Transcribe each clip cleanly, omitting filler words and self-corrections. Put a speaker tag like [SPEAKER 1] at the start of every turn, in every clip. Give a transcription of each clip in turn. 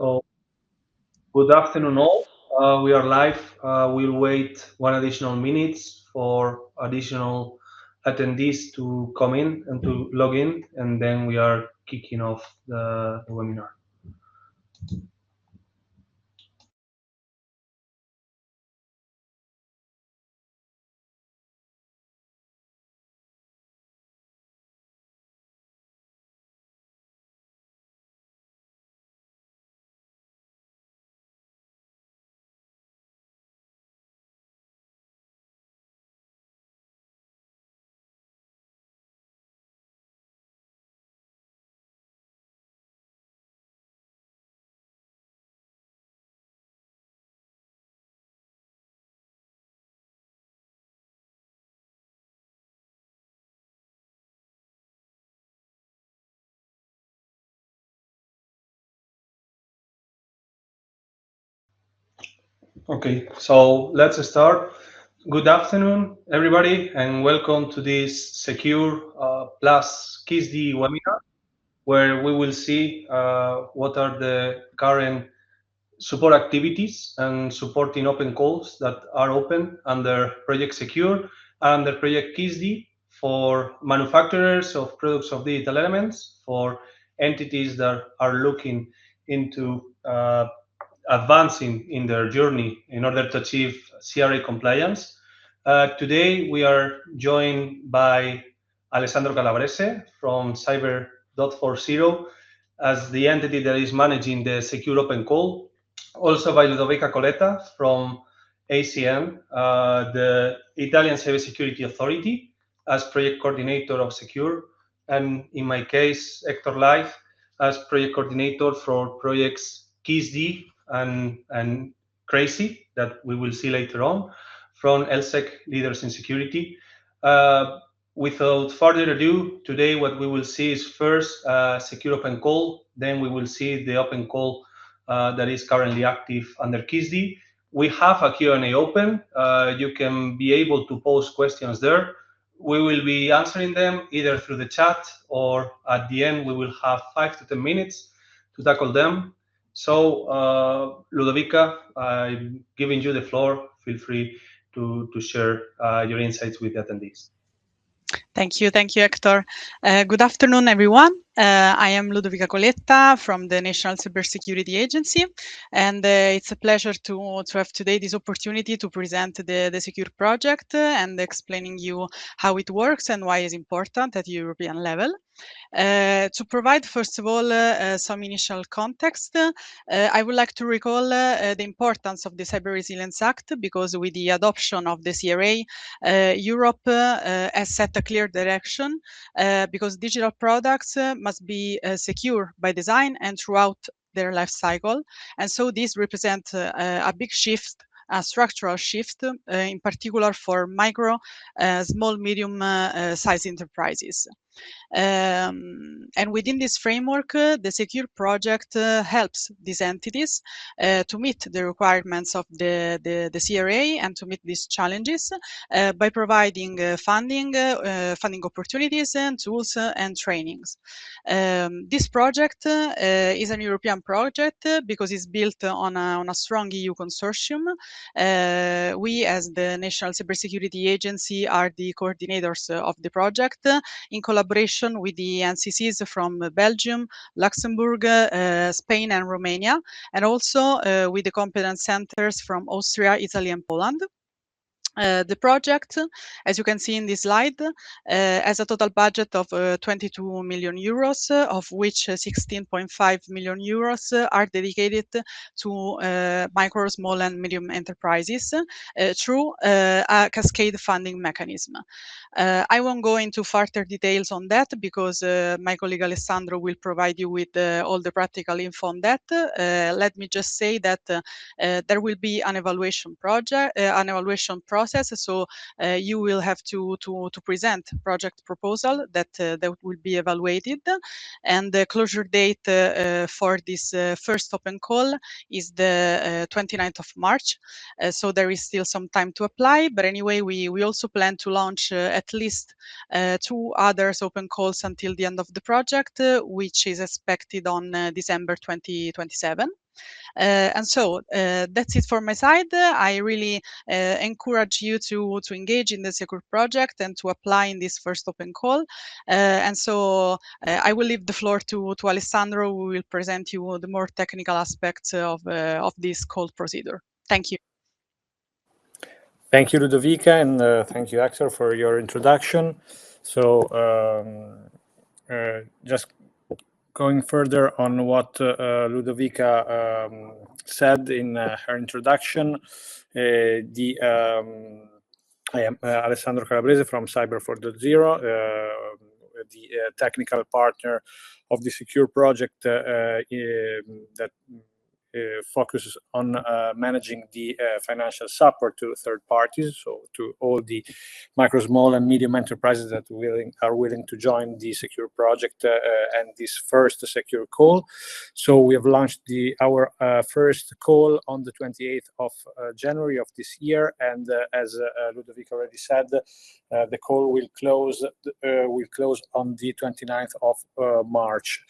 [SPEAKER 1] So, good afternoon, all. We are live. We'll wait one additional minutes for additional attendees to come in and to log in, and then we are kicking off the webinar. Okay, so let's start. Good afternoon, everybody, and welcome to this Secure plus CYSSDE webinar, where we will see what are the current support activities and supporting open calls that are open under Project Secure and under Project CYSSDE for manufacturers of products of digital elements, for entities that are looking into advancing in their journey in order to achieve CRA compliance. Today, we are joined by Alessandro Calabrese from Cyber.40 as the entity that is managing the Secure Open Call, also by Ludovica Coletta from ACM, the Italian Cybersecurity Authority, as project coordinator of Secure, and in my case, Hector Life, as project coordinator for projects CYSSDE and Crazy, that we will see later on, from LSEC Leaders in Security. Without further ado, today what we will see is first Secure Open Call, then we will see the open call that is currently active under CYSSDE. We have a Q&A open. You can be able to post questions there. We will be answering them either through the chat or at the end we will have 5 to 10 minutes to tackle them. So, Ludovica, I'm giving you the floor. Feel free to share your insights with the attendees.
[SPEAKER 2] Thank you, Hector. Good afternoon, everyone. I am Ludovica Coletta from the National Cybersecurity Agency, and it's a pleasure to have today this opportunity to present the Secure project and explaining you how it works and why it's important at European level. To provide, first of all, some initial context, I would like to recall the importance of the Cyber Resilience Act, because with the adoption of the CRA, Europe has set a clear direction, because digital products must be secure by design and throughout their life cycle. And so this represents a big shift, a structural shift, in particular for micro, small, medium size enterprises. And within this framework, the Secure project helps these entities to meet the requirements of the CRA and to meet these challenges by providing funding opportunities and tools and trainings. This project is an European project because it's built on a strong EU consortium. We, as the National Cybersecurity Agency, are the coordinators of the project in collaboration with the NCCs from Belgium, Luxembourg, Spain, and Romania, and also with the competence centers from Austria, Italy, and Poland. The project, as you can see in this slide, has a total budget of 22 million euros, of which 16.5 million euros are dedicated to micro, small, and medium enterprises through a cascade funding mechanism. I won't go into further details on that because my colleague Alessandro will provide you with all the practical info on that. Let me just say that there will be an evaluation project, an evaluation process. So you will have to present project proposal that will be evaluated, and the closure date for this first open call is the 29th of March. So there is still some time to apply, but anyway, we also plan to launch at least 2 others open calls until the end of the project, which is expected on December 2027. And so that's it for my side. I really encourage you to engage in the Secure project and to apply in this first open call. And so I will leave the floor to Alessandro, who will present you the more technical aspects of this call procedure. Thank you.
[SPEAKER 3] Thank you, Ludovica, and thank you, Axel, for your introduction. So just going further on what Ludovica said in her introduction, I am Alessandro Calabrese from Cyber 4.0, the technical partner of the Secure project that focuses on managing the financial support to third parties, so to all the micro, small, and medium enterprises that are willing to join the Secure project and this first Secure call. So we have launched our first call on the 28th of January of this year, and as Ludovic already said, the call will close on the 29th of March.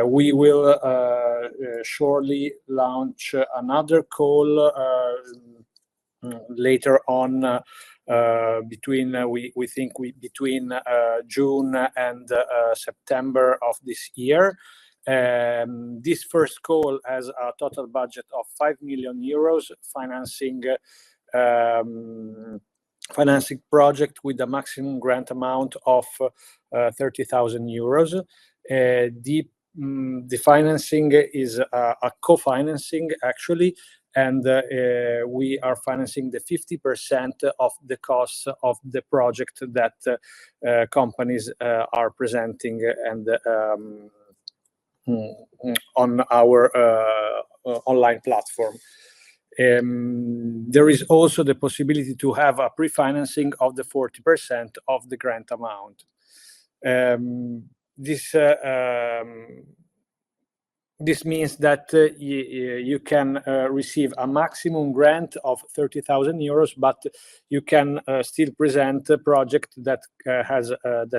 [SPEAKER 3] We will shortly launch another call later on between June and September of this year. This first call has a total budget of 5 million euros, financing project with a maximum grant amount of 30,000 euros. The financing is a co-financing, actually, and we are financing the 50% of the costs of the project that companies are presenting and on our online platform. There is also the possibility to have a pre-financing of the 40% of the grant amount. This means that you can receive a maximum grant of 30,000 euros, but you can still present a project that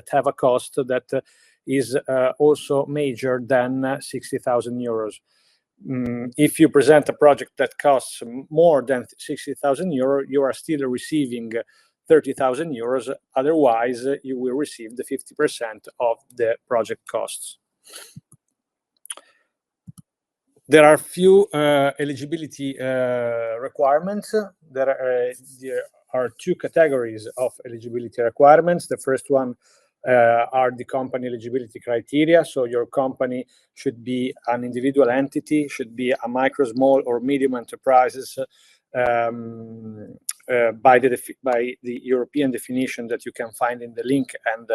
[SPEAKER 3] have a cost that is also major than 60,000 euros. If you present a project that costs more than 60,000 euros, you are still receiving 30,000 euros. Otherwise, you will receive the 50% of the project costs. There are few eligibility requirements. There are two categories of eligibility requirements. The first one are the company eligibility criteria. So your company should be an individual entity, should be a micro, small, or medium enterprises by the European definition that you can find in the link. And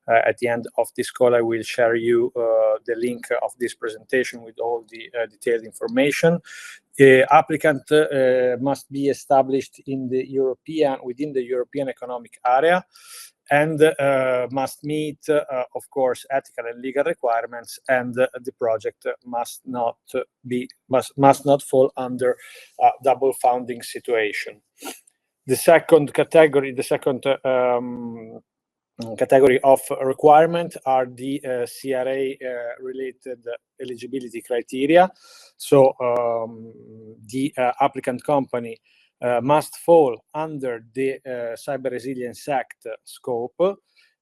[SPEAKER 3] at the end of this call, I will share you the link of this presentation with all the detailed information. Applicant must be established within the European Economic Area, and must meet, of course, ethical and legal requirements, and the project must not fall under a double funding situation. The second category, category of requirement are the CRA related eligibility criteria. So the applicant company must fall under the Cyber Resilience Act scope,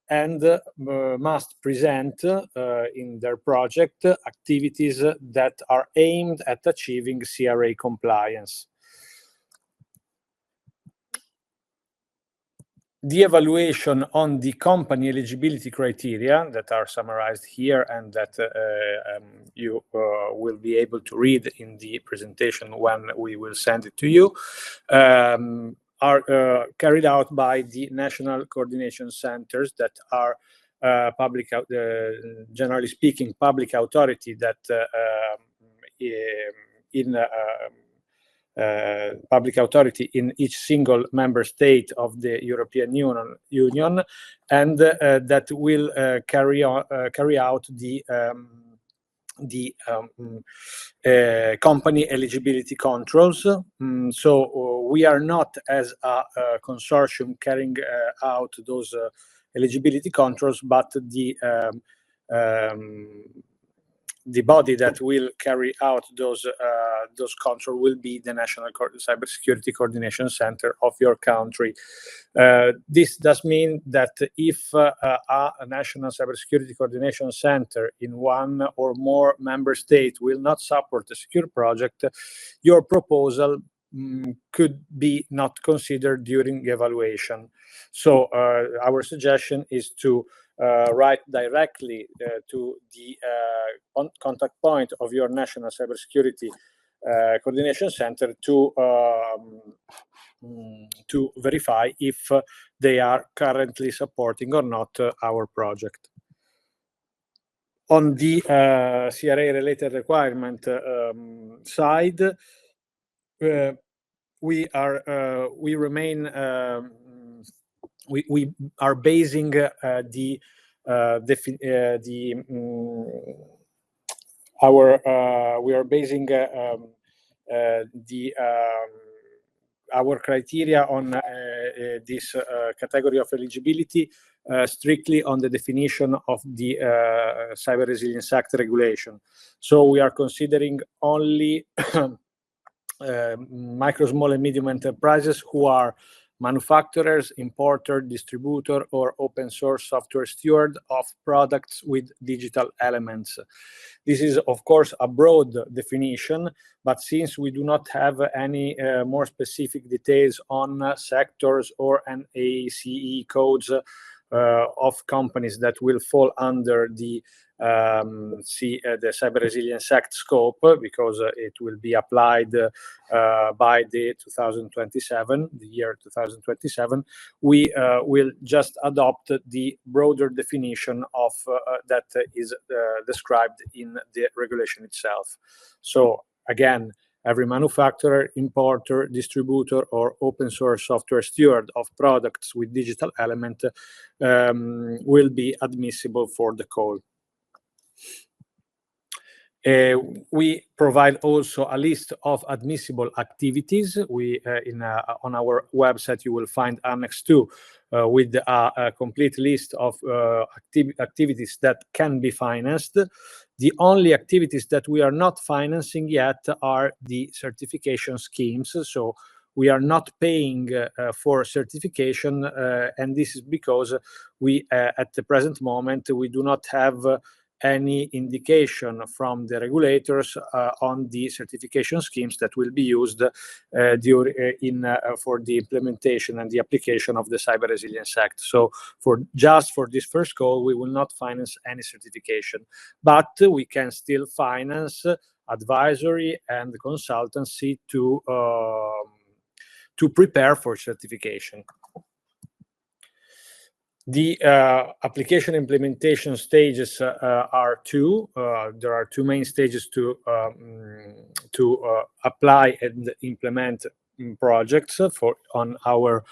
[SPEAKER 3] and must present in their project activities that are aimed at achieving CRA compliance. The evaluation on the company eligibility criteria that are summarized here and that you will be able to read in the presentation when we will send it to you are carried out by the national coordination centers that are generally speaking, public authority that public authority in each single member state of the European Union, and that will carry out the company eligibility controls. So we are not, as a consortium, carrying out those the body that will carry out those control will be the National Cybersecurity Coordination Center of your country. This does mean that if a National Cybersecurity Coordination Center in one or more member states will not support a secure project, your proposal could be not considered during evaluation. So our suggestion is to write directly to the contact point of your National Cybersecurity Coordination Center to verify if they are currently supporting or not our project. On the CRA-related requirement side, we are basing our criteria on this category of eligibility strictly on the definition of the Cyber Resilience Act regulation. So we are considering only micro, small, and medium enterprises who are manufacturers, importer, distributor, or open source software steward of products with digital elements. This is, of course, a broad definition, but since we do not have any more specific details on sectors or NACE codes of companies that will fall under the Cyber Resilience Act scope, because it will be applied by the 2027, the year 2027, we will just adopt the broader definition of that is described in the regulation itself. So again, every manufacturer, importer, distributor, or open source software steward of products with digital element will be admissible for the call. We provide also a list of admissible activities. On our website you will find Annex 2 with a complete list of activities that can be financed. The only activities that we are not financing yet are the certification schemes. So we are not paying for certification, and this is because we, at the present moment, we do not have any indication from the regulators on the certification schemes that will be used for the implementation and the application of the Cyber Resilience Act. So just for this first call, we will not finance any certification, but we can still finance advisory and consultancy to prepare for certification. The application implementation stages are two. There are two main stages to apply and implement projects on our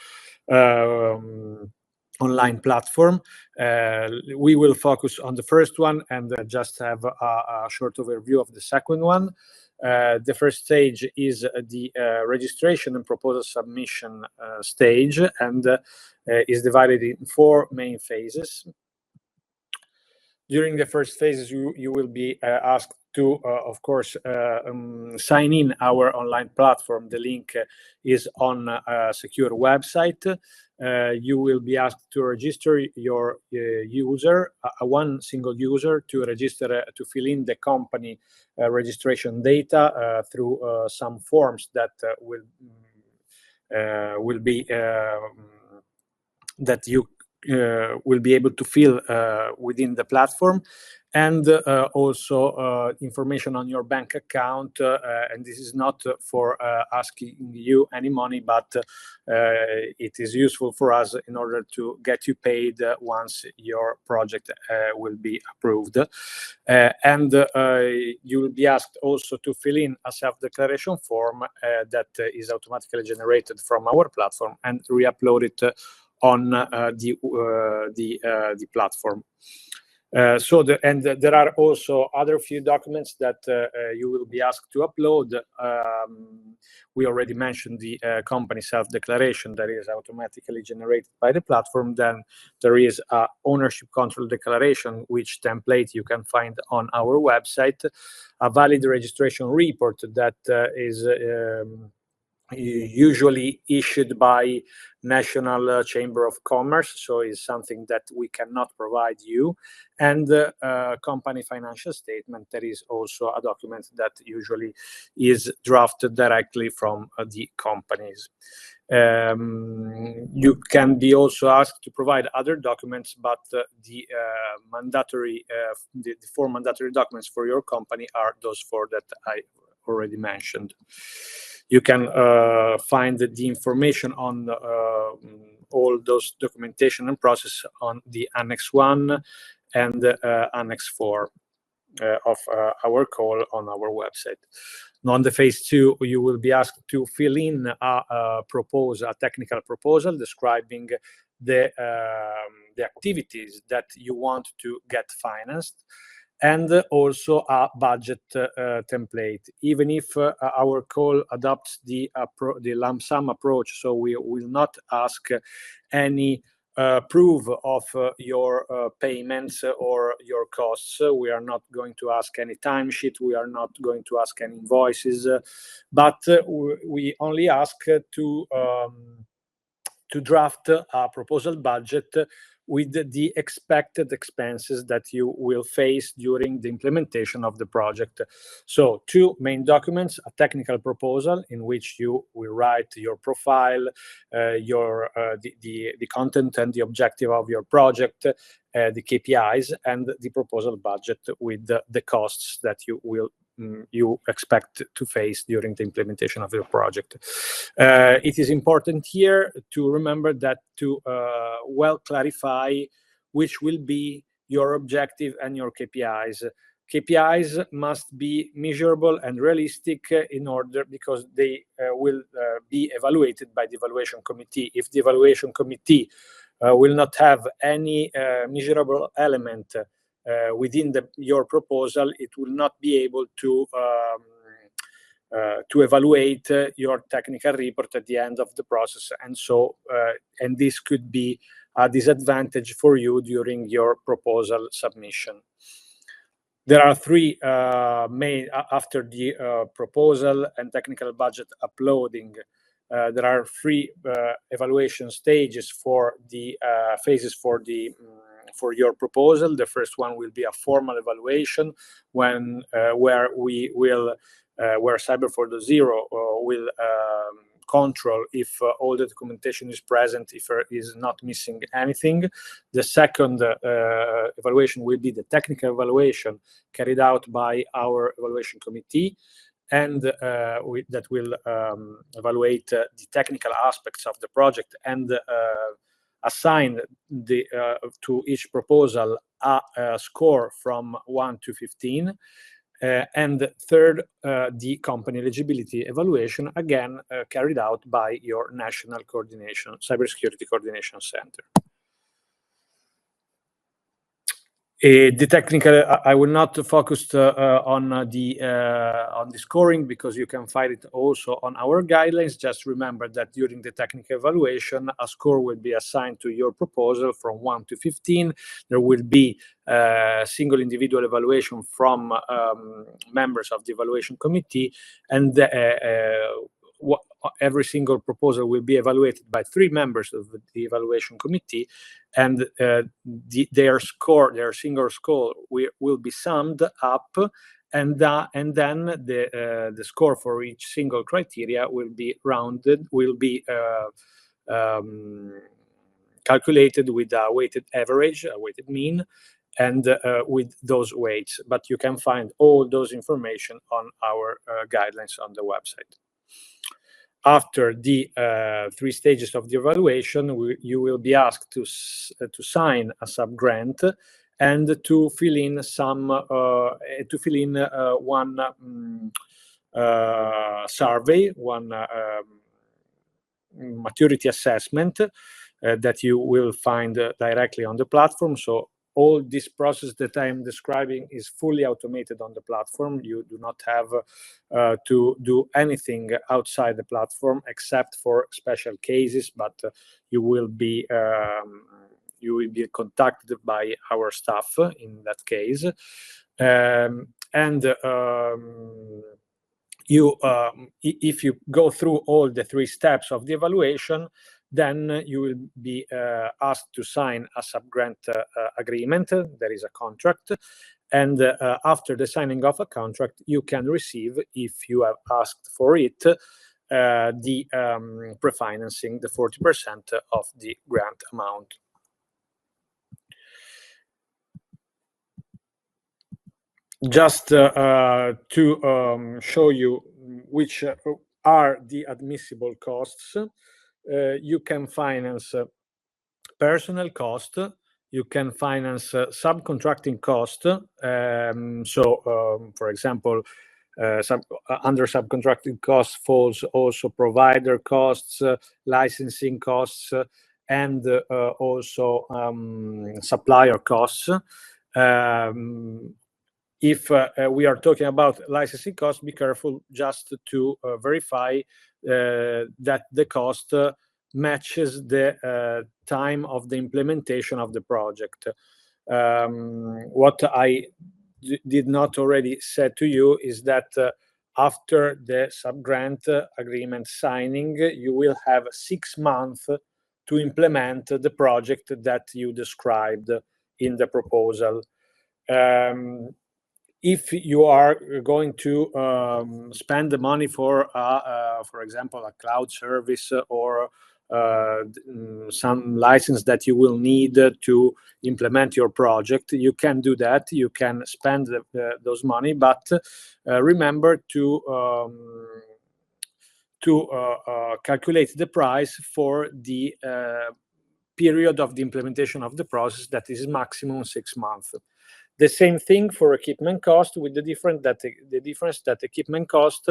[SPEAKER 3] online platform. We will focus on the first one and just have a short overview of the second one. The first stage is the registration and proposal submission stage, and is divided in 4 main phases. During the first phases, you will be asked to, of course, sign in our online platform. The link is on Secure website. You will be asked to register your user, one single user, to register, to fill in the company registration data through some forms that will be that you will be able to fill within the platform, and also information on your bank account. And this is not for asking you any money, but it is useful for us in order to get you paid once your project will be approved. And you will be asked also to fill in a self-declaration form that is automatically generated from our platform and re-upload it on the platform. There are also other few documents that you will be asked to upload. We already mentioned the company self-declaration that is automatically generated by the platform. Then there is a ownership control declaration, which template you can find on our website, a valid registration report that is usually issued by National Chamber of Commerce, so it's something that we cannot provide you, and company financial statement. That is also a document that usually is drafted directly from the companies. You can be also asked to provide other documents, but the four mandatory documents for your company are those four that I already mentioned. You can find the information on all those documentation and process on the Annex 1 and Annex 4 of our call on our website. Now, on the phase 2, you will be asked to fill in a technical proposal describing the activities that you want to get financed, and also a budget template. Even if our call adopts the lump sum approach, so we will not ask any proof of your payments or your costs. We are not going to ask any timesheet. We are not going to ask any invoices, but we only ask to draft a proposal budget with the expected expenses that you will face during the implementation of the project. So 2 main documents: a technical proposal in which you will write your profile, the content and the objective of your project, the KPIs, and the proposal budget with the costs that you expect to face during the implementation of your project. It is important here to remember that to well clarify which will be your objective and your KPIs. KPIs must be measurable and realistic because they will be evaluated by the evaluation committee. If the evaluation committee will not have any measurable element within your proposal, it will not be able to evaluate your technical report at the end of the process, and this could be a disadvantage for you during your proposal submission. There are 3 main after the proposal and technical budget uploading. There are 3 evaluation stages for the phases for your proposal. The first one will be a formal evaluation where Cyber 4.0 will control if all the documentation is present, if there is not missing anything. The second evaluation will be the technical evaluation carried out by our evaluation committee, and that will evaluate the technical aspects of the project and assign to each proposal a score from 1 to 15. And third, the company eligibility evaluation, again carried out by your National Cybersecurity Coordination Center. The technical, I will not focus on the scoring, because you can find it also on our guidelines. Just remember that during the technical evaluation, a score will be assigned to your proposal from 1 to 15. There will be single individual evaluation from members of the evaluation committee, and every single proposal will be evaluated by 3 members of the evaluation committee, and their single score will be summed up, and then the score for each single criteria will be calculated with a weighted average, a weighted mean, and with those weights. But you can find all those information on our guidelines on the website. After the 3 stages of the evaluation, you will be asked to sign a sub-grant and to fill in one survey, one maturity assessment that you will find directly on the platform. So all this process that I am describing is fully automated on the platform. You do not have to do anything outside the platform except for special cases, but you will be contacted by our staff in that case. If you go through all the 3 steps of the evaluation, then you will be asked to sign a sub-grant agreement. There is a contract. And after the signing of a contract, you can receive, if you have asked for it, the pre-financing, the 40% of the grant amount. Just to show you which are the admissible costs, you can finance personnel cost, you can finance subcontracting cost. For example, under subcontracting costs falls also provider costs, licensing costs, and also supplier costs. If we are talking about licensing costs, be careful just to verify that the cost matches the time of the implementation of the project. What I did not already said to you is that after the sub-grant agreement signing, you will have 6 months to implement the project that you described in the proposal. If you are going to spend the money for example, a cloud service or some license that you will need to implement your project, you can do that. You can spend those money, but remember to calculate the price for the period of the implementation of the process, that is maximum 6 months. The same thing for equipment cost, with the difference that equipment cost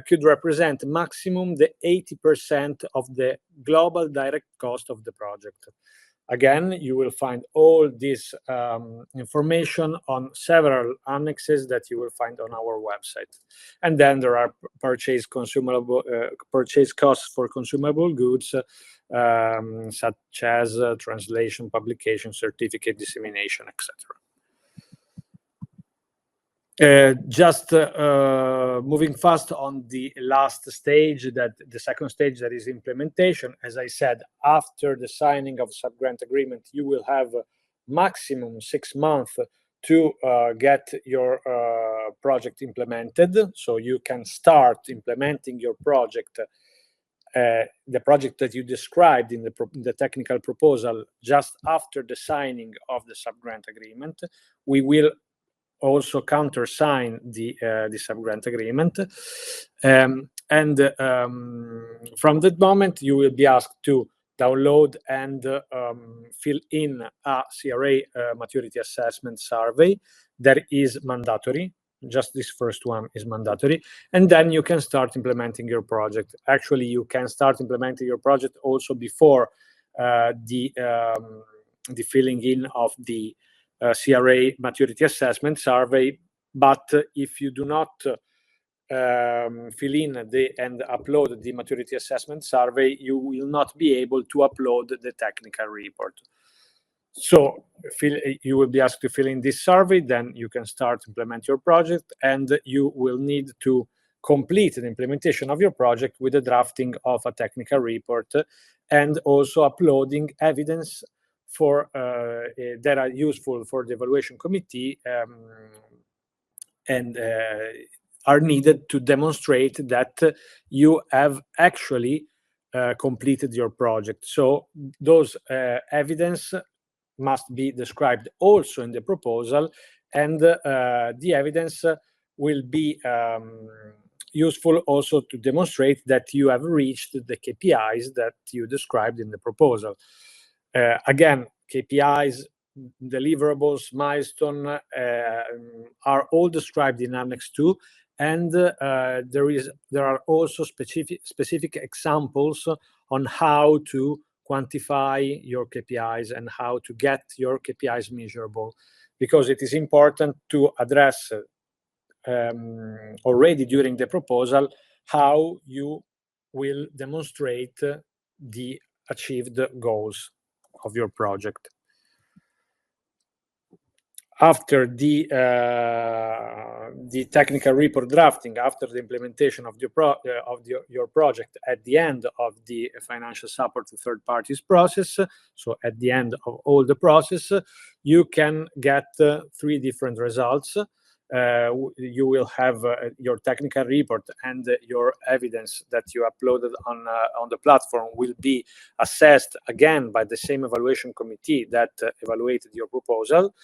[SPEAKER 3] could represent maximum the 80% of the global direct cost of the project. Again, you will find all this information on several annexes that you will find on our website. And then there are purchase costs for consumable goods, such as translation, publication, certificate, dissemination, etc. Just moving fast on the last stage, the second stage, that is implementation. As I said, after the signing of sub-grant agreement, you will have maximum 6 months to get your project implemented. So you can start implementing your project, the project that you described in the technical proposal, just after the signing of the sub-grant agreement. We will also countersign the sub-grant agreement, and from that moment you will be asked to download and fill in a CRA maturity assessment survey that is mandatory. Just this first one is mandatory, and then you can start implementing your project. Actually, you can start implementing your project also before the filling in of the CRA maturity assessment survey, but if you do not fill in and upload the maturity assessment survey, you will not be able to upload the technical report. So you will be asked to fill in this survey, then you can start implement your project, and you will need to complete the implementation of your project with the drafting of a technical report and also uploading evidence that are useful for the evaluation committee and are needed to demonstrate that you have actually completed your project. So those evidence must be described also in the proposal, and the evidence will be useful also to demonstrate that you have reached the KPIs that you described in the proposal. Again, KPIs, deliverables, milestone are all described in Annex 2, and there are also specific examples on how to quantify your KPIs and how to get your KPIs measurable, because it is important to address already during the proposal how you will demonstrate the achieved goals of your project. After the technical report drafting, after the implementation of your project, at the end of the financial support to third parties process, so at the end of all the process, you can get 3 different results. You will have your technical report, and your evidence that you uploaded on the platform will be assessed again by the same evaluation committee that evaluated your proposal.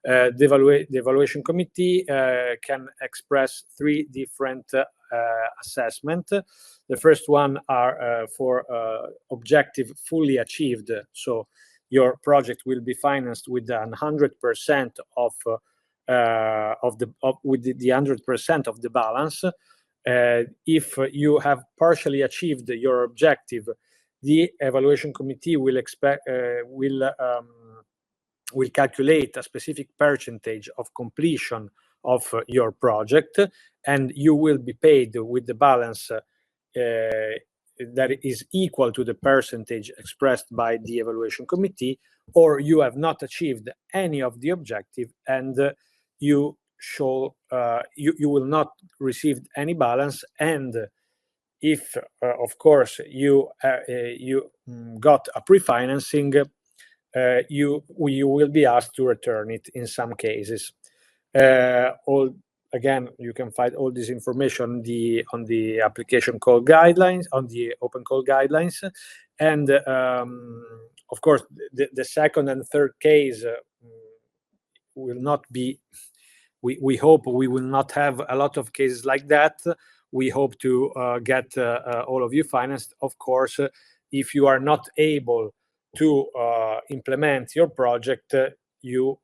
[SPEAKER 3] The evaluation committee can express 3 different assessments. The first one are for objective fully achieved, so your project will be financed with 100% with the 100% of the balance. If you have partially achieved your objective, the evaluation committee will calculate a specific percentage of completion of your project, and you will be paid with the balance that is equal to the percentage expressed by the evaluation committee, or you have not achieved any of the objective, and you will not receive any balance. And if of course you got a pre-financing, you will be asked to return it in some cases. Again, you can find all this information on the application call guidelines, on the open call guidelines. And of course, the second and third case will not be, we hope we will not have a lot of cases like that. We hope to get all of you financed. Of course, if you are not able to implement your project, you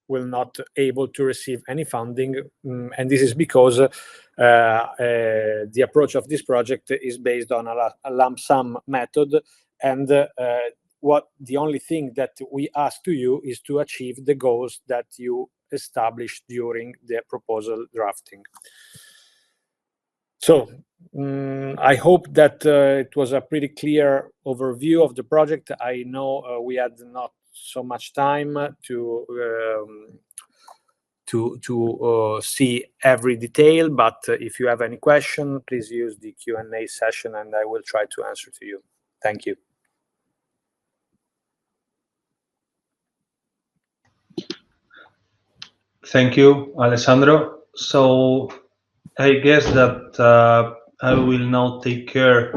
[SPEAKER 3] will not able to receive any funding, and this is because the approach of this project is based on a lump sum method, and the only thing that we ask to you is to achieve the goals that you established during the proposal drafting. So I hope that it was a pretty clear overview of the project. I know we had not so much time to see every detail, but if you have any question, please use the Q&A session and I will try to answer to you. Thank you.
[SPEAKER 1] Thank you, Alessandro. So I guess that I will now take care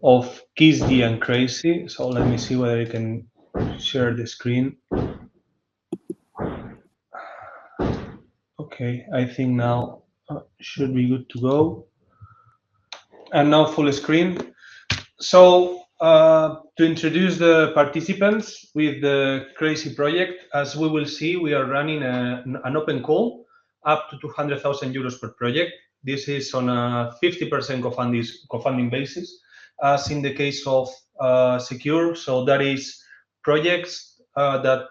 [SPEAKER 1] of CYSSDE and Crazy. So let me see whether I can share the screen. Okay, I think now should be good to go. And now full screen. So to introduce the participants with the Crazy project, as we will see, we are running an open call up to 200,000 euros per project. This is on a 50% co-funding basis, as in the case of Secure. So that is projects that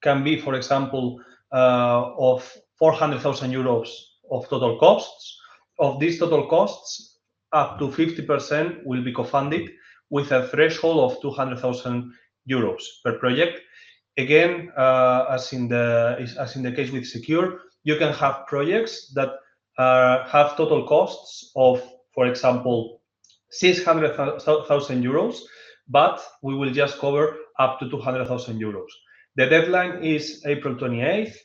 [SPEAKER 1] can be, for example, of 400,000 euros of total costs. Of these total costs, up to 50% will be co-funded with a threshold of 200,000 euros per project. Again, as in the case with Secure, you can have projects that have total costs of, for example, 600,000 euros, but we will just cover up to 200,000 euros. The deadline is April 28th,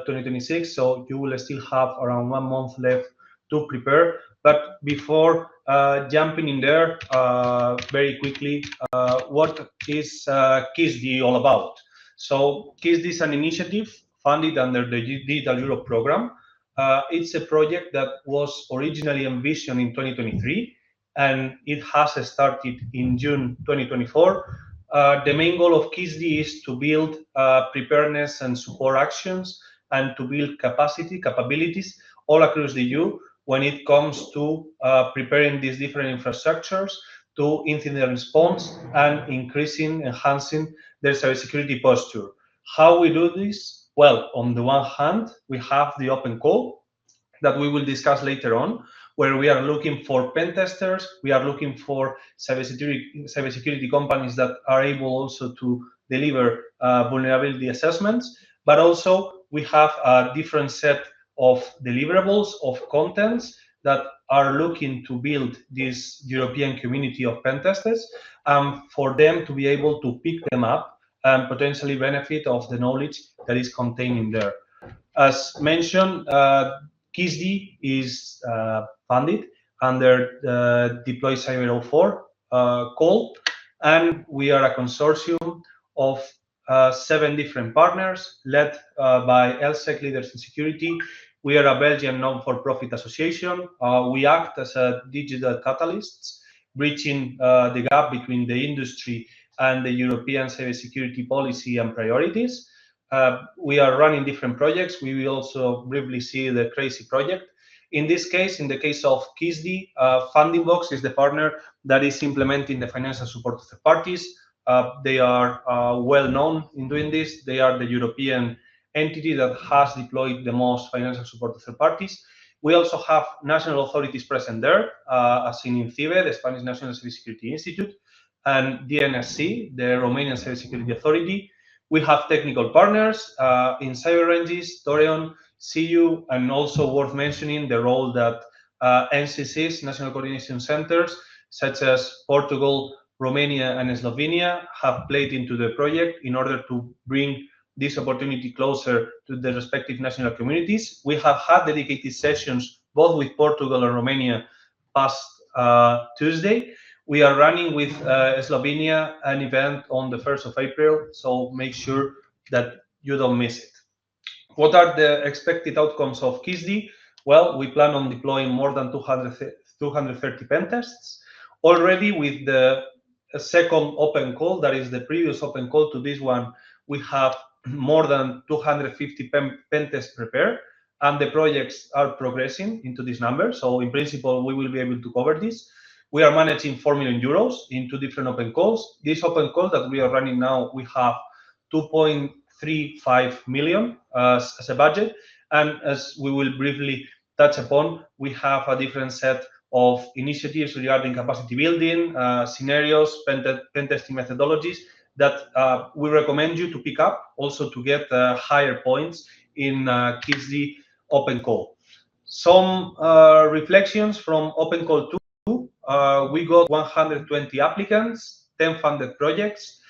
[SPEAKER 1] 2026, so you will still have around 1 month left to prepare. But before jumping in there, very quickly, what is CYSSDE all about? So CYSSDE is an initiative funded under the Digital Europe program. It's a project that was originally envisioned in 2023, and it has started in June 2024. The main goal of CYSSDE is to build preparedness and support actions and to build capabilities all across the EU when it comes to preparing these different infrastructures to incident response and enhancing their cybersecurity posture. How we do this? Well, on the one hand, we have the open call that we will discuss later on, where we are looking for pen testers, we are looking for cybersecurity companies that are able also to deliver vulnerability assessments, but also we have a different set of deliverables, of contents that are looking to build this European community of pen testers, for them to be able to pick them up and potentially benefit of the knowledge that is contained in there. As mentioned, CYSSDE is funded under the Deploy Cyber 04 call, and we are a consortium of 7 different partners led by LSEC Leaders in Security. We are a Belgian non-for-profit association. We act as a digital catalysts, bridging the gap between the industry and the European cybersecurity policy and priorities. We are running different projects. We will also briefly see the CRAZY project. In this case, in the case of CYSSDE, Funding Box is the partner that is implementing the financial support of the parties. They are well known in doing this. They are the European entity that has deployed the most financial support of the parties. We also have national authorities present there, as in INCIBE, the Spanish National Cybersecurity Institute, and DNSC, the Romanian Cybersecurity Authority. We have technical partners in CyberRanges, Toreon, CU, and also worth mentioning the role that NCCs, National Coordination Centers, such as Portugal, Romania, and Slovenia, have played into the project in order to bring this opportunity closer to the respective national communities. We have had dedicated sessions both with Portugal and Romania past Tuesday. We are running with Slovenia an event on the 1st of April, so make sure that you don't miss it. What are the expected outcomes of CYSSDE? Well, we plan on deploying more than 230 pen tests. Already with the second open call, that is the previous open call to this one, we have more than 250 pen tests prepared, and the projects are progressing into this number. So in principle, we will be able to cover this. We are managing 4 million euros in 2 different open calls. This open call that we are running now, we have 2.35 million as a budget. And as we will briefly touch upon, we have a different set of initiatives regarding capacity building, scenarios, pen testing methodologies that we recommend you to pick up, also to get higher points in CYSSDE open call. Some reflections from open call 2. We got 120 applicants, 10 funded projects,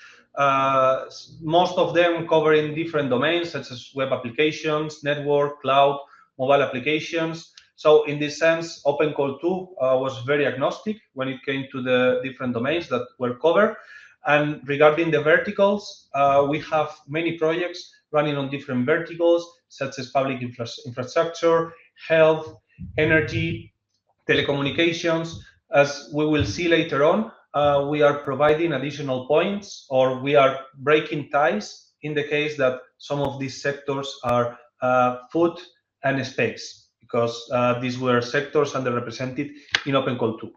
[SPEAKER 1] most of them covering different domains such as web applications, network, cloud, mobile applications. So in this sense, open call 2 was very agnostic when it came to the different domains that were covered. And regarding the verticals, we have many projects running on different verticals, such as public infrastructure, health, energy, telecommunications. As we will see later on, we are providing additional points, or we are breaking ties in the case that some of these sectors are food and space, because these were sectors underrepresented in Open Call 2.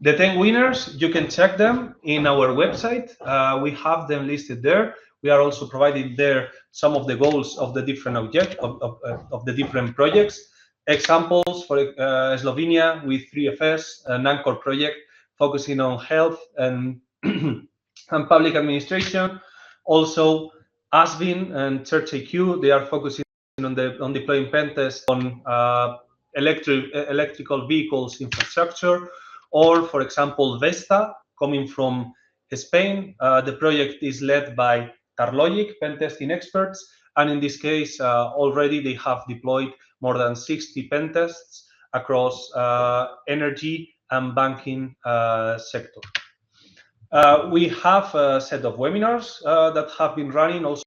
[SPEAKER 1] The 10 winners, you can check them in our website. We have them listed there. We are also providing there some of the goals of the different of the different projects. Examples for Slovenia with 3FS, an anchor project focusing on health and, and public administration. Also, ASBIN and CERT-IQ, they are focusing on deploying pen tests on electrical vehicles infrastructure. Or, for example, Vesta, coming from Spain. The project is led by Tarlogic, pen testing experts, and in this case, already they have deployed more than 60 pen tests across energy and banking sector. We have a set of webinars that have been running, also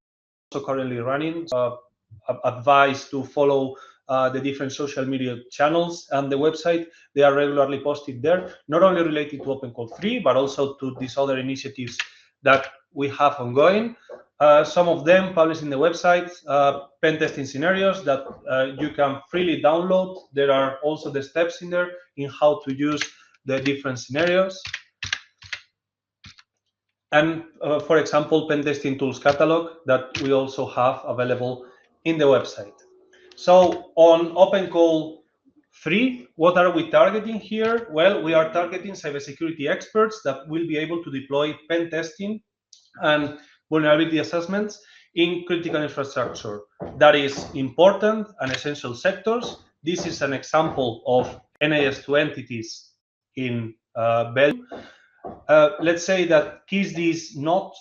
[SPEAKER 1] currently running. Advice to follow the different social media channels and the website. They are regularly posted there, not only related to Open Call 3, but also to these other initiatives that we have ongoing. Some of them published in the website, pen testing scenarios that you can freely download. There are also the steps in there in how to use the different scenarios. and for example, pen testing tools catalog that we also have available in the website. So on Open Call 3, what are we targeting here? Well, we are targeting cybersecurity experts that will be able to deploy pen testing and vulnerability assessments in critical infrastructure. That is important and essential sectors. This is an example of NIS2 entities in Belgium. Let's say that CYSSDE is not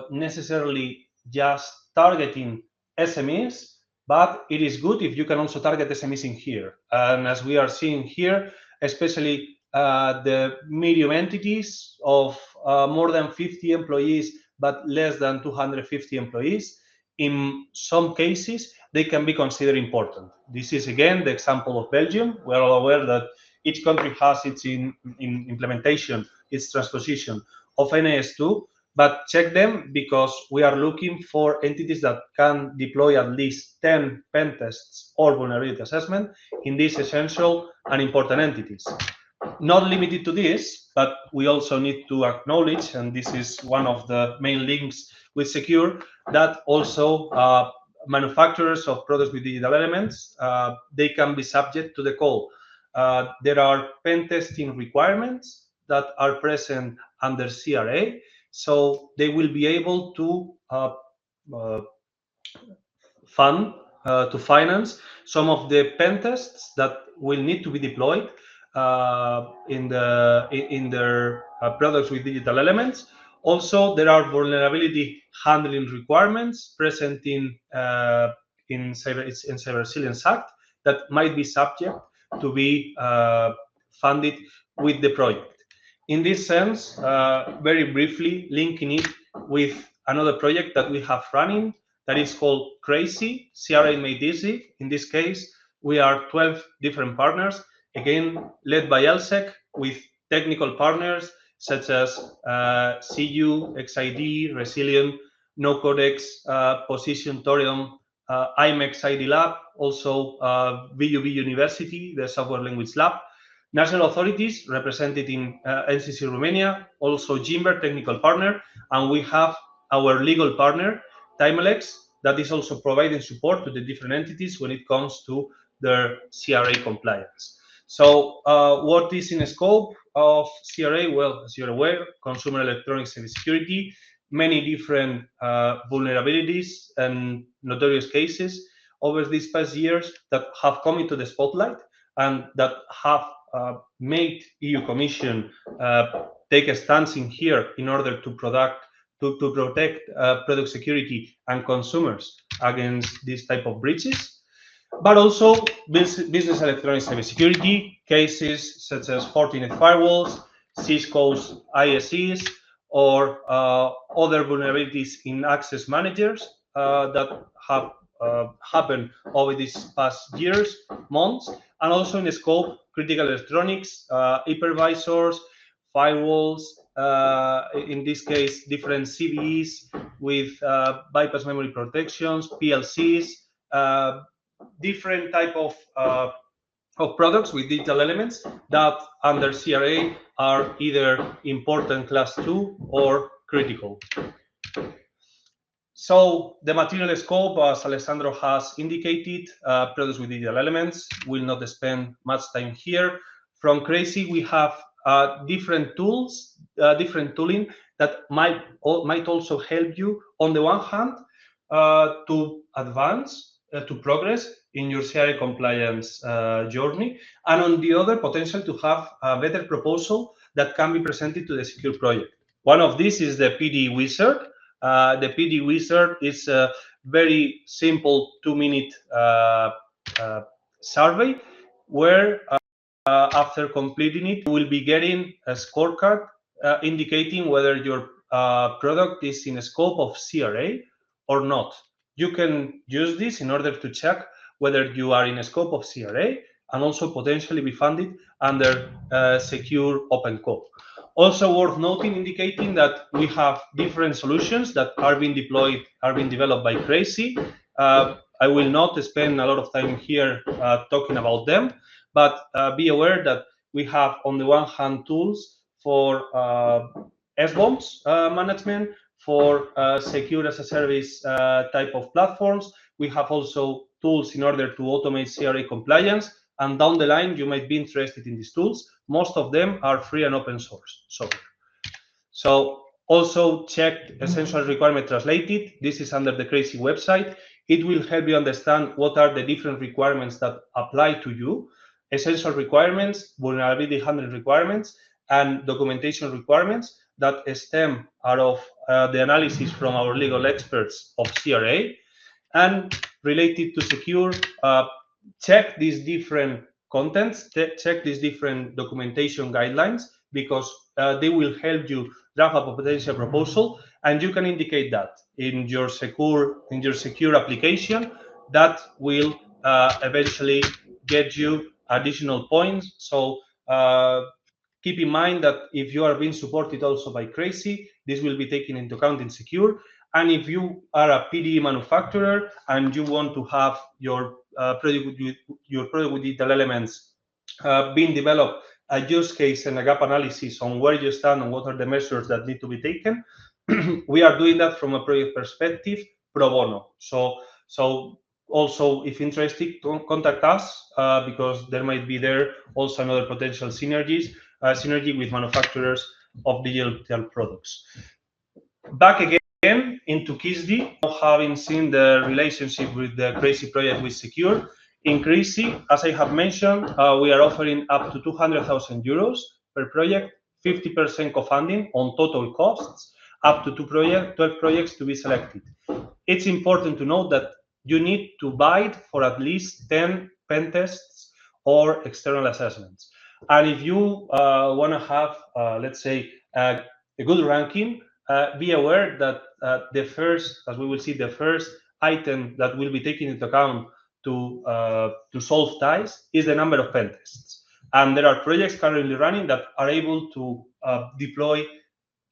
[SPEAKER 1] necessarily just targeting SMEs, but it is good if you can also target SMEs in here. And as we are seeing here, especially the medium entities of more than 50 employees, but less than 250 employees, in some cases, they can be considered important. This is again the example of Belgium. We are all aware that each country has its in implementation, its transposition of NIS2, but check them because we are looking for entities that can deploy at least 10 pen tests or vulnerability assessment in these essential and important entities. Not limited to this, but we also need to acknowledge, and this is one of the main links with Secure, that also manufacturers of products with digital elements, they can be subject to the call. There are pen testing requirements that are present under CRA, so they will be able to uh, to finance some of the pen tests that will need to be deployed in their products with digital elements. Also, there are vulnerability handling requirements present in Cyber Resilience Act that might be subject to be funded with the project. In this sense, very briefly linking it with another project that we have running that is called CRAZY, CRA Made Easy. In this case, we are 12 different partners, again, led by LSEC, with technical partners such as CUXID, Resilient, NoCodex, Position, Thorium, IMEX ID Lab, also VUB University, the Software Language Lab, national authorities represented in NCC Romania, also Jimber, technical partner, and we have our legal partner, Timelex, that is also providing support to the different entities when it comes to their CRA compliance. So what is in scope of CRA? Well, as you're aware, consumer electronic cybersecurity, many different vulnerabilities and notorious cases over these past years that have come into the spotlight and that have made EU Commission take a stance in here in order to protect product security and consumers against this type of breaches, but also business electronic cybersecurity cases such as Fortinet firewalls, Cisco's ISEs, or other vulnerabilities in access managers that have happened over these past years, months, and also in the scope critical electronics, hypervisors, firewalls, in this case, different CVEs with bypass memory protections, PLCs, different type of products with digital elements that under CRA are either important class 2 or critical. So the material scope, as Alessandro has indicated, products with digital elements, will not spend much time here. From CRAZY, we have different tools, different tooling that might also help you, on the one hand, to advance, to progress in your CRA compliance journey, and on the other, potential to have a better proposal that can be presented to the Secure project. One of these is the PD Wizard. The PD Wizard is a very simple 2-minute survey where after completing it, you will be getting a scorecard indicating whether your product is in scope of CRA or not. You can use this in order to check whether you are in a scope of CRA and also potentially be funded under Secure Open Code. Also worth noting, indicating that we have different solutions that are being deployed, are being developed by CRAZY. I will not spend a lot of time here talking about them, but be aware that we have, on the one hand, tools for SBOMs management, for secure as a service type of platforms. We have also tools in order to automate CRA compliance. And down the line, you might be interested in these tools. Most of them are free and open source software. So also check Essential Requirement Translated. This is under the Crazy website. It will help you understand what are the different requirements that apply to you. Essential requirements, vulnerability handling requirements, and documentation requirements that stem out of the analysis from our legal experts of CRA. And related to secure, check these different contents, check these different documentation guidelines, because they will help you draft a potential proposal, and you can indicate that in your secure application. That will eventually get you additional points. So keep in mind that if you are being supported also by Crazy, this will be taken into account in secure. And if you are a PDE manufacturer and you want to have your product with digital elements being developed, a use case and a gap analysis on where you stand and what are the measures that need to be taken, we are doing that from a project perspective pro bono. So also, if interested, contact us because there might be there also another potential synergy with manufacturers of digital products. Back again into CYSSDE, having seen the relationship with the Crazy project with Secure. In Crazy, as I have mentioned, we are offering up to 200,000 euros per project, 50% co-funding on total costs, up to 12 projects to be selected. It's important to note that you need to bid for at least 10 pen tests or external assessments. And if you want to have, let's say, a good ranking, be aware that the first, as we will see, the first item that will be taken into account to solve ties is the number of pen tests. And there are projects currently running that are able to deploy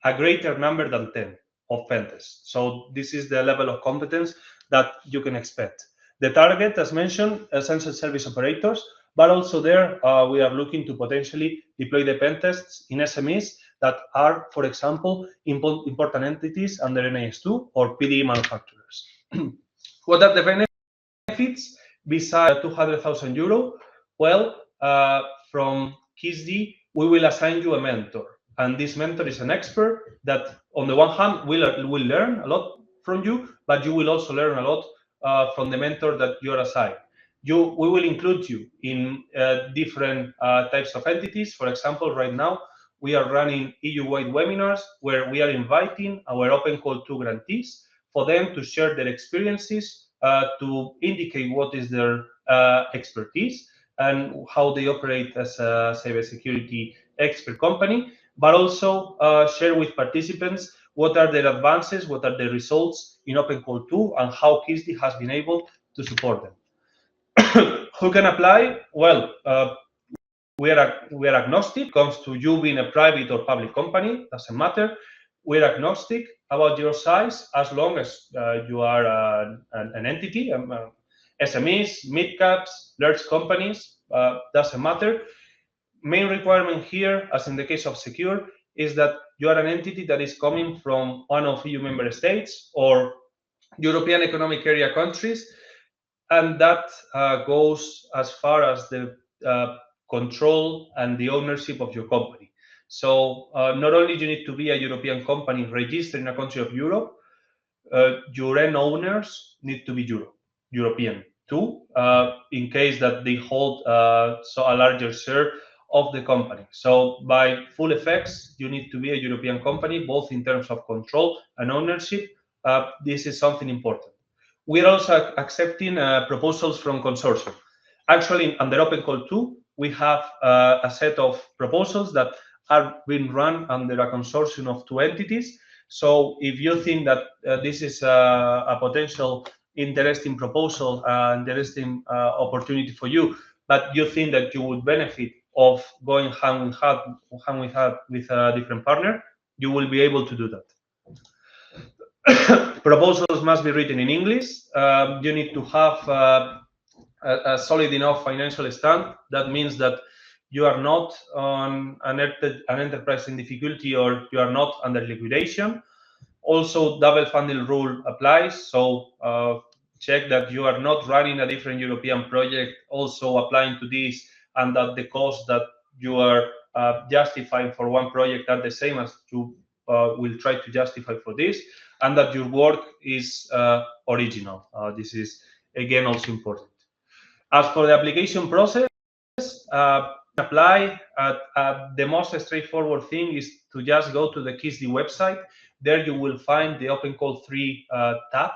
[SPEAKER 1] a greater number than 10 of pen tests. So this is the level of competence that you can expect. The target, as mentioned, essential service operators, but also there we are looking to potentially deploy the pen tests in SMEs that are, for example, important entities under NIS2 or PDE manufacturers. What are the benefits besides 200,000 euro? Well, from CYSSDE, we will assign you a mentor. And this mentor is an expert that, on the one hand, will learn a lot from you, but you will also learn a lot from the mentor that you are assigned. We will include you in different types of entities. For example, right now, we are running EU-wide webinars where we are inviting our Open Call 2 grantees for them to share their experiences, to indicate what is their expertise and how they operate as a cybersecurity expert company, but also share with participants what are their advances, what are the results in Open Call 2, and how CYSSDE has been able to support them. Who can apply? Well, we are agnostic. It comes to you being a private or public company, doesn't matter. We're agnostic about your size as long as you are an entity. SMEs, mid-caps, large companies, doesn't matter. Main requirement here, as in the case of Secure, is that you are an entity that is coming from one of EU member states or European Economic Area countries, and that goes as far as the control and the ownership of your company. So not only do you need to be a European company registered in a country of Europe, your end owners need to be European too, in case that they hold so a larger share of the company. So by full effects, you need to be a European company, both in terms of control and ownership. This is something important. We are also accepting proposals from consortium. Actually, under Open Call 2, we have a set of proposals that are being run under a consortium of 2 entities. So if you think that this is a potential interesting proposal, interesting opportunity for you, but you think that you would benefit of going hand in hand with a different partner, you will be able to do that. Proposals must be written in English. You need to have a solid enough financial stand. That means that you are not on an enterprise in difficulty or you are not under liquidation. Also, double funding rule applies, so check that you are not running a different European project also applying to this, and that the cost that you are justifying for one project are the same as you will try to justify for this, and that your work is original. This is again also important. As for the application process, apply. The most straightforward thing is to just go to the CYSSDE website. There you will find the Open Call 3 tab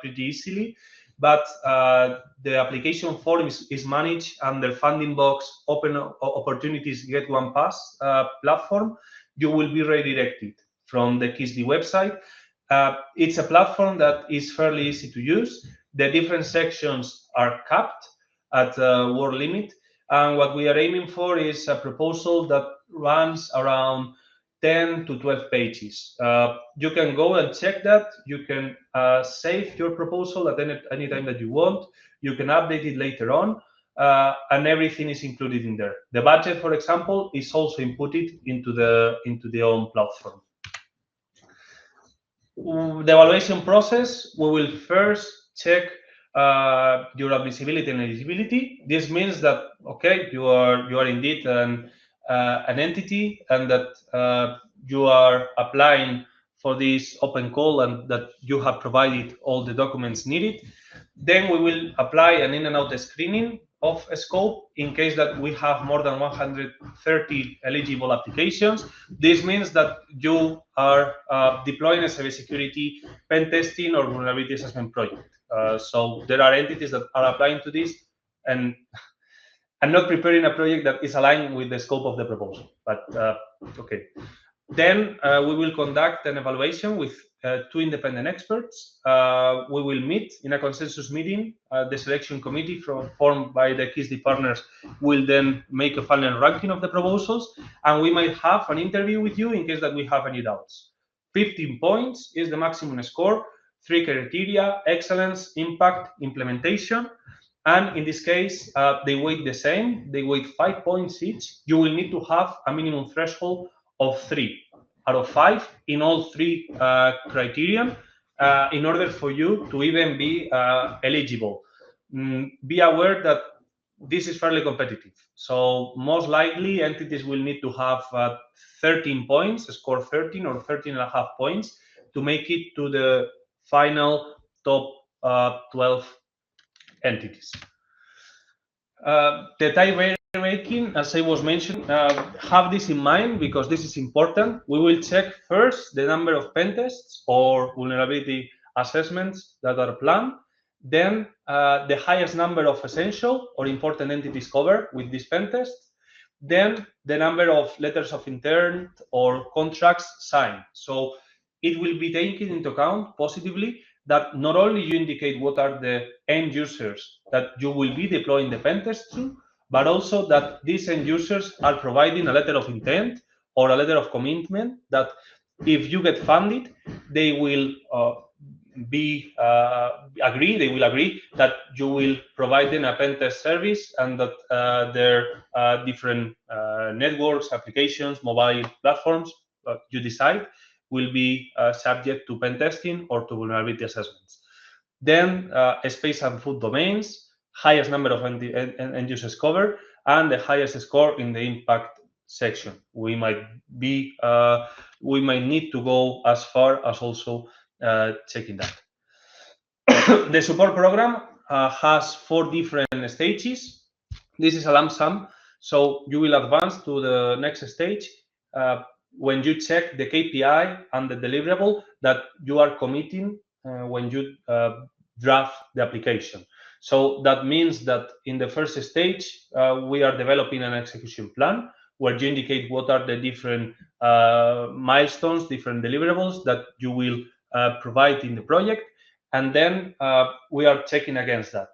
[SPEAKER 1] pretty easily. But the application form is managed under Funding Box Open Opportunities Get One Pass platform. You will be redirected from the CYSSDE website. It's a platform that is fairly easy to use. The different sections are capped at word limit. And what we are aiming for is a proposal that runs around 10 to 12 pages. You can go and check that. You can save your proposal at any time that you want. You can update it later on, and everything is included in there. The budget, for example, is also inputted into the own platform. The evaluation process, we will first check your admissibility and eligibility. This means that, okay, you are indeed an entity, and that you are applying for this open call and that you have provided all the documents needed. Then we will apply an in and out screening of a scope in case that we have more than 130 eligible applications. This means that you are deploying a cybersecurity pen testing or vulnerability assessment project. So there are entities that are applying to this, and I'm not preparing a project that is aligned with the scope of the proposal, but okay. Then we will conduct an evaluation with 2 independent experts. We will meet in a consensus meeting. The selection committee formed by the CYSSDE partners will then make a final ranking of the proposals, and we might have an interview with you in case that we have any doubts. 15 points is the maximum score. 3 criteria: excellence, impact, implementation. And in this case, they weight the same. They weight 5 points each. You will need to have a minimum threshold of 3 out of 5 in all 3 criterion in order for you to even be eligible. Be aware that this is fairly competitive. So most likely entities will need to have 13 points, score 13 or 13.5 points to make it to the final top 12 entities. The tie ranking, as I was mentioning, have this in mind because this is important. We will check first the number of pen tests or vulnerability assessments that are planned. Then the highest number of essential or important entities covered with this pen test. Then the number of letters of intent or contracts signed. So it will be taken into account positively that not only you indicate what are the end users that you will be deploying the pen test to, but also that these end users are providing a letter of intent or a letter of commitment that if you get funded, they will agree that you will provide them a pen test service, and that their different networks, applications, mobile platforms you decide will be subject to pen testing or to vulnerability assessments. Then space and food domains, highest number of end users covered, and the highest score in the impact section. We might need to go as far as also checking that. The support program has 4 different stages. This is a lump sum, so you will advance to the next stage when you check the KPI and the deliverable that you are committing when you draft the application. So that means that in the first stage, we are developing an execution plan where you indicate what are the different milestones, different deliverables that you will provide in the project. And then we are checking against that.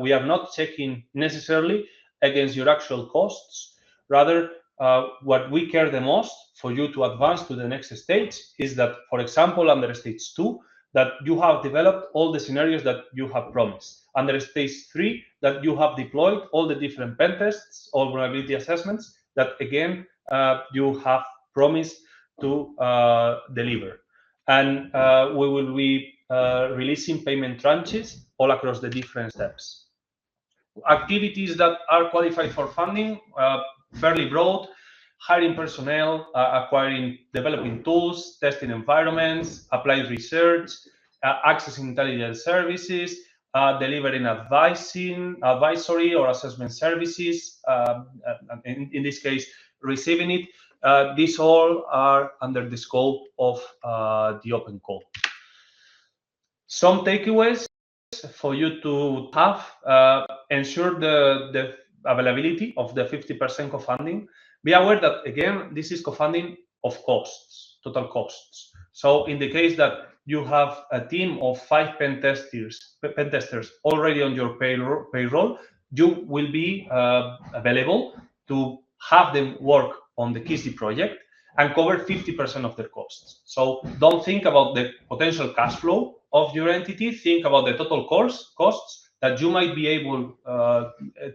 [SPEAKER 1] We are not checking necessarily against your actual costs. Rather, what we care the most for you to advance to the next stage is that, for example, under stage 2, that you have developed all the scenarios that you have promised. Under stage 3, that you have deployed all the different pen tests, all vulnerability assessments that, again, you have promised to deliver. And we will be releasing payment tranches all across the different steps. Activities that are qualified for funding, fairly broad: hiring personnel, acquiring, developing tools, testing environments, applied research, accessing intelligence services, delivering advisory or assessment services, in this case, receiving it. These all are under the scope of the open call. Some takeaways for you to have: ensure the availability of the 50% co-funding. Be aware that, again, this is co-funding of costs, total costs. So in the case that you have a team of 5 pen testers already on your payroll, you will be available to have them work on the CYSSDE project and cover 50% of their costs. So don't think about the potential cash flow of your entity. Think about the total costs that you might be able to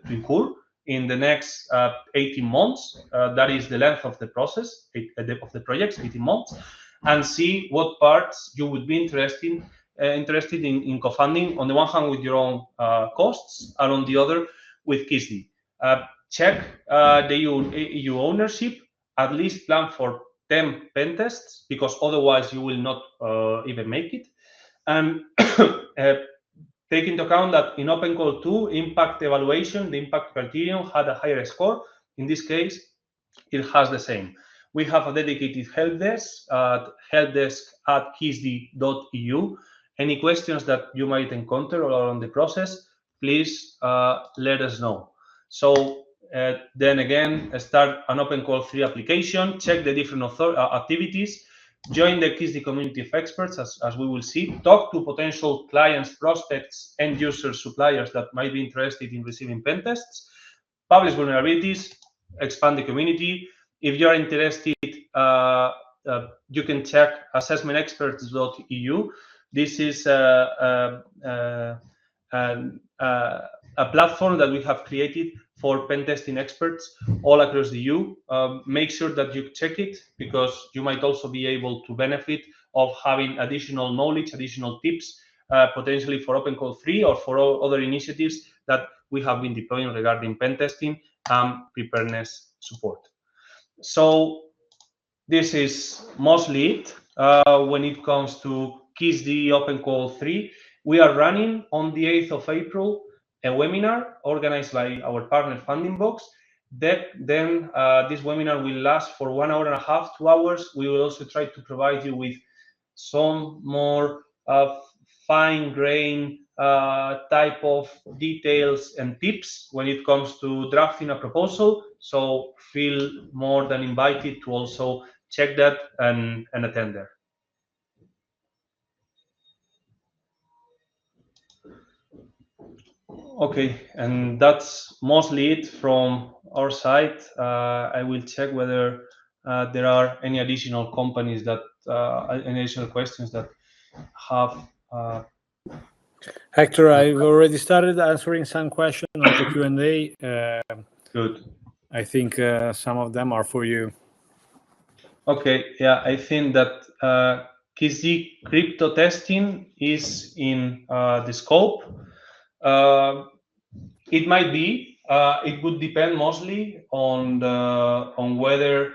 [SPEAKER 1] incur in the next 18 months. That is the length of the process of the projects, 18 months, and see what parts you would be interested in co-funding, on the one hand with your own costs, and on the other with CYSSDE. Check the EU ownership. At least plan for 10 pen tests, because otherwise you will not even make it. And take into account that in Open Call 2, impact evaluation, the impact criterion had a higher score. In this case, it has the same. We have a dedicated help desk at helpdesk@cyssde.eu. Any questions that you might encounter along the process, please let us know. So then again, start an Open Call 3 application, check the different activities, join the CYSSDE community of experts, as we will see, talk to potential clients, prospects, end users, suppliers that might be interested in receiving pen tests, publish vulnerabilities, expand the community. If you are interested, you can check assessmentexperts.eu. This is a platform that we have created for pen testing experts all across the EU. Make sure that you check it, because you might also be able to benefit of having additional knowledge, additional tips, potentially for Open Call 3 or for other initiatives that we have been deploying regarding pen testing and preparedness support. So this is mostly it when it comes to CYSSDE Open Call 3. We are running on the 8th of April a webinar organized by our partner Funding Box. Then this webinar will last for 1 hour and a half, 2 hours. We will also try to provide you with some more fine-grained type of details and tips when it comes to drafting a proposal. So feel more than invited to also check that and attend there. Okay, and that's mostly it from our side. I will check whether there are any additional companies that, any additional questions that have.
[SPEAKER 3] Hector, I've already started answering some questions on the Q&A.
[SPEAKER 1] Good.
[SPEAKER 3] I think some of them are for you.
[SPEAKER 1] Okay, yeah, I think that CYSSDE crypto testing is in the scope. It might be. It would depend mostly on whether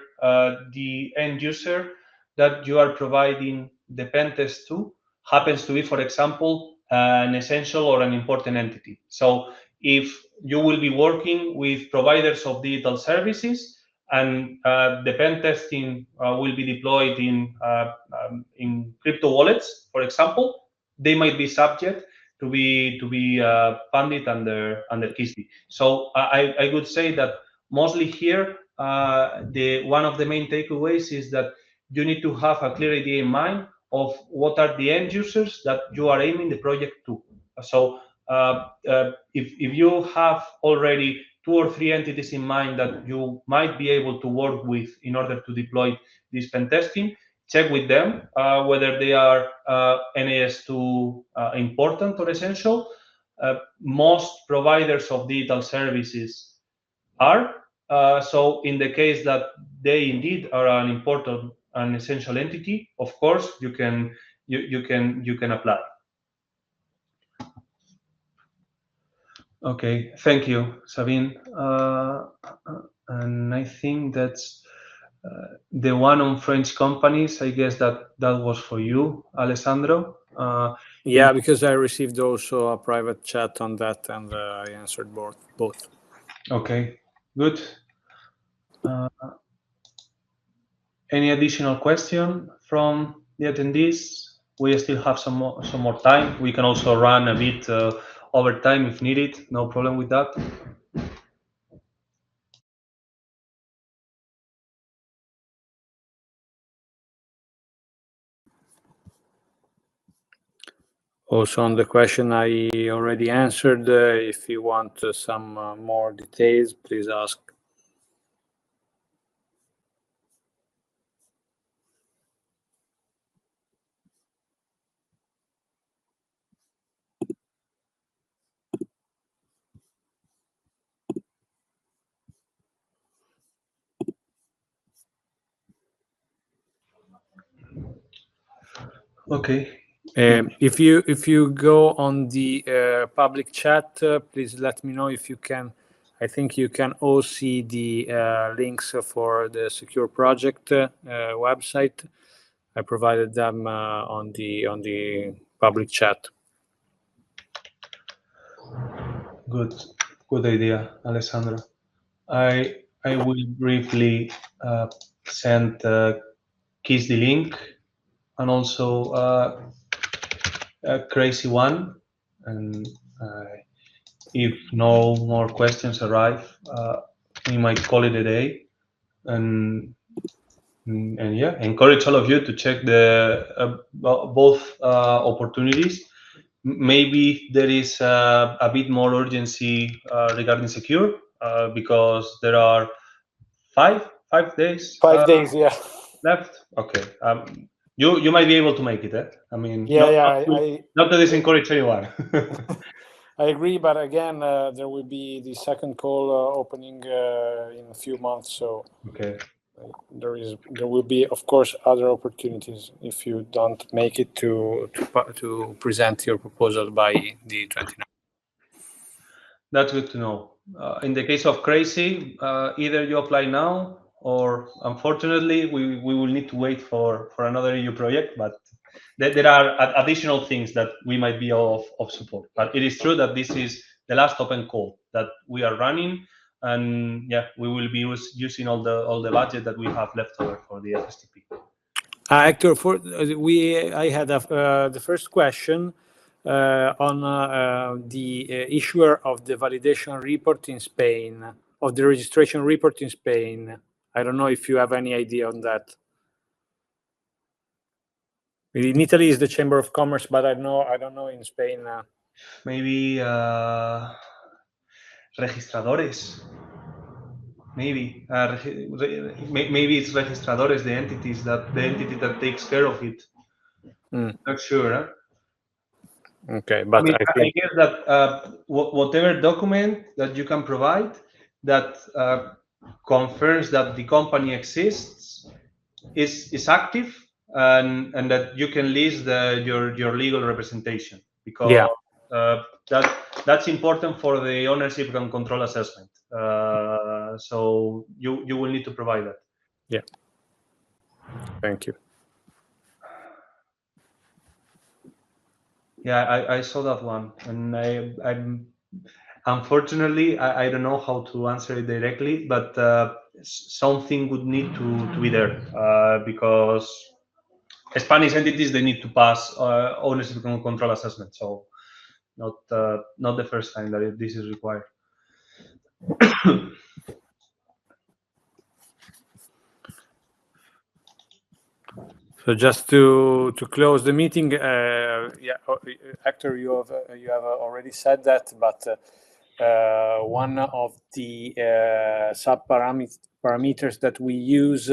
[SPEAKER 1] the end user that you are providing the pen test to happens to be, for example, an essential or an important entity. So if you will be working with providers of digital services and the pen testing will be deployed in crypto wallets, for example, they might be subject to be funded under CYSSDE. So I would say that mostly here, one of the main takeaways is that you need to have a clear idea in mind of what are the end users that you are aiming the project to. So if you have already 2 or 3 entities in mind that you might be able to work with in order to deploy this pen testing, check with them whether they are NAS2 important or essential. Most providers of digital services are. So in the case that they indeed are an important and essential entity, of course you can apply. Okay, thank you, Sabine. And I think that's the one on French companies. I guess that was for you, Alessandro.
[SPEAKER 3] Yeah, because I received also a private chat on that, and I answered both.
[SPEAKER 1] Okay, good. Any additional question from the attendees? We still have some more time. We can also run a bit over time if needed. No problem with that.
[SPEAKER 3] Also on the question I already answered, if you want some more details, please ask.
[SPEAKER 1] Okay.
[SPEAKER 3] If you go on the public chat, please let me know if you can. I think you can all see the links for the Secure Project website. I provided them on the public chat.
[SPEAKER 1] Good idea, Alessandro. I will briefly send CYSSDE link and also crazy one, and if no more questions arrive, we might call it a day. And yeah, encourage all of you to check the both opportunities. Maybe there is a bit more urgency regarding Secure because there are 5 days.
[SPEAKER 3] 5 days, yeah.
[SPEAKER 1] Left. Okay. You might be able to make it. I mean, not to disencourage anyone.
[SPEAKER 3] I agree, but again, there will be the second call opening in a few months. So
[SPEAKER 1] okay.
[SPEAKER 3] There will be, of course, other opportunities if you don't make it to present your proposal by the 29th.
[SPEAKER 1] That's good to know. In the case of Crazy, either you apply now, or unfortunately, we will need to wait for another EU project. But there are additional things that we might be of support. But it is true that this is the last open call that we are running, and yeah, we will be using all the budget that we have left over for the FSTP.
[SPEAKER 3] Hector, I had the first question on the issuer of the validation report in Spain, of the registration report in Spain. I don't know if you have any idea on that. In Italy is the Chamber of Commerce, but I don't know in Spain.
[SPEAKER 1] Maybe registradores. Maybe maybe it's registradores, the entity that takes care of it. Not sure. Huh?
[SPEAKER 3] Okay, but
[SPEAKER 1] I guess that whatever document that you can provide that confirms that the company exists is active, and that you can list your legal representation, because that's important for the ownership and control assessment. So you will need to provide that.
[SPEAKER 3] Yeah. Thank you.
[SPEAKER 1] Yeah, I saw that one, and I'm unfortunately I don't know how to answer it directly, but something would need to be there because Spanish entities, they need to pass ownership and control assessment. So not the first time that this is required.
[SPEAKER 3] So just to close the meeting, yeah, Hector, you have already said that, but one of the sub parameters that we use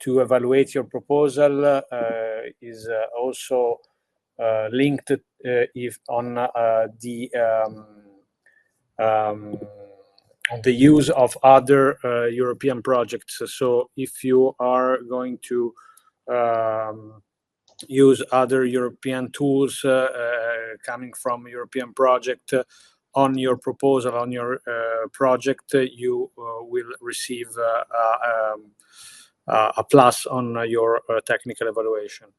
[SPEAKER 3] to evaluate your proposal is also linked if on the use of other European projects. So if you are going to use other European tools coming from European project on your proposal, on your project, you will receive a plus on your technical evaluation.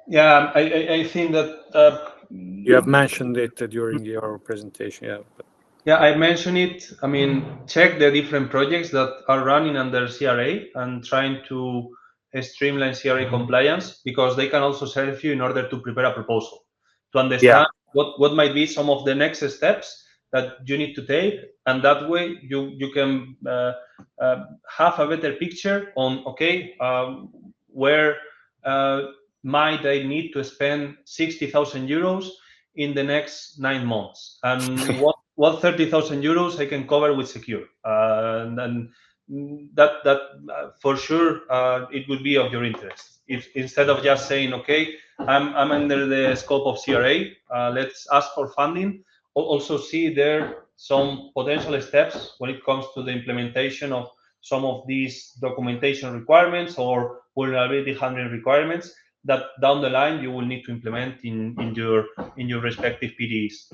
[SPEAKER 1] Yeah, I think that
[SPEAKER 3] you have mentioned it during your presentation. Yeah.
[SPEAKER 1] Yeah, I mentioned it. I mean, check the different projects that are running under CRA and trying to streamline CRA compliance, because they can also serve you in order to prepare a proposal, to understand what might be some of the next steps that you need to take, and that way you can have a better picture on, okay, where might I need to spend 60,000 euros in the next 9 months, and what 30,000 euros I can cover with Secure, and that for sure it would be of your interest. If instead of just saying, okay, I'm under the scope of CRA, let's ask for funding, also see there some potential steps when it comes to the implementation of some of these documentation requirements or vulnerability handling requirements that down the line you will need to implement in your respective PDEs.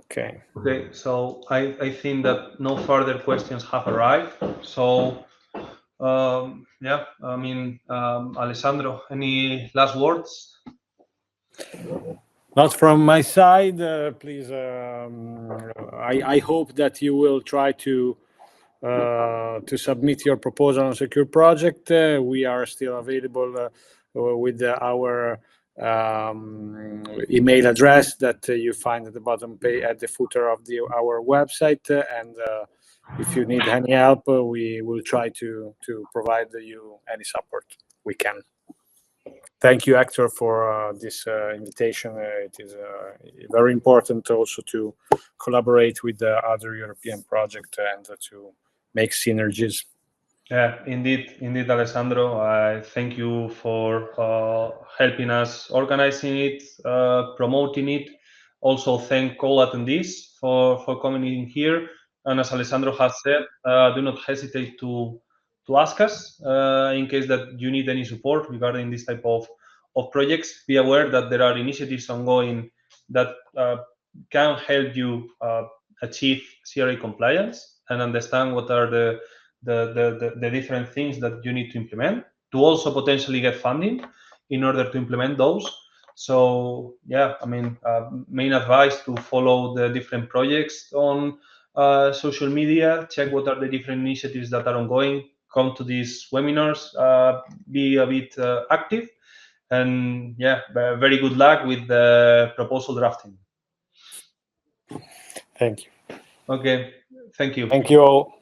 [SPEAKER 3] Okay.
[SPEAKER 1] Okay, so I think that no further questions have arrived. So yeah, I mean, Alessandro, any last words?
[SPEAKER 3] Not from my side. Please, I hope that you will try to submit your proposal on Secure Project. We are still available with our email address that you find at the bottom page, at the footer of our website. And if you need any help, we will try to provide you any support we can. Thank you, Hector, for this invitation. It is very important also to collaborate with the other European projects and to make synergies.
[SPEAKER 1] Yeah, indeed, Alessandro. I thank you for helping us organizing it, promoting it. Also, thank all attendees for coming in here. And as Alessandro has said, do not hesitate to ask us in case that you need any support regarding this type of projects. Be aware that there are initiatives ongoing that can help you achieve CRA compliance and understand what are the different things that you need to implement, to also potentially get funding in order to implement those. So yeah, I mean, main advice to follow the different projects on social media, check what are the different initiatives that are ongoing, come to these webinars, be a bit active, and yeah, very good luck with the proposal drafting.
[SPEAKER 3] Thank you.
[SPEAKER 1] Okay, thank you.
[SPEAKER 3] Thank you all.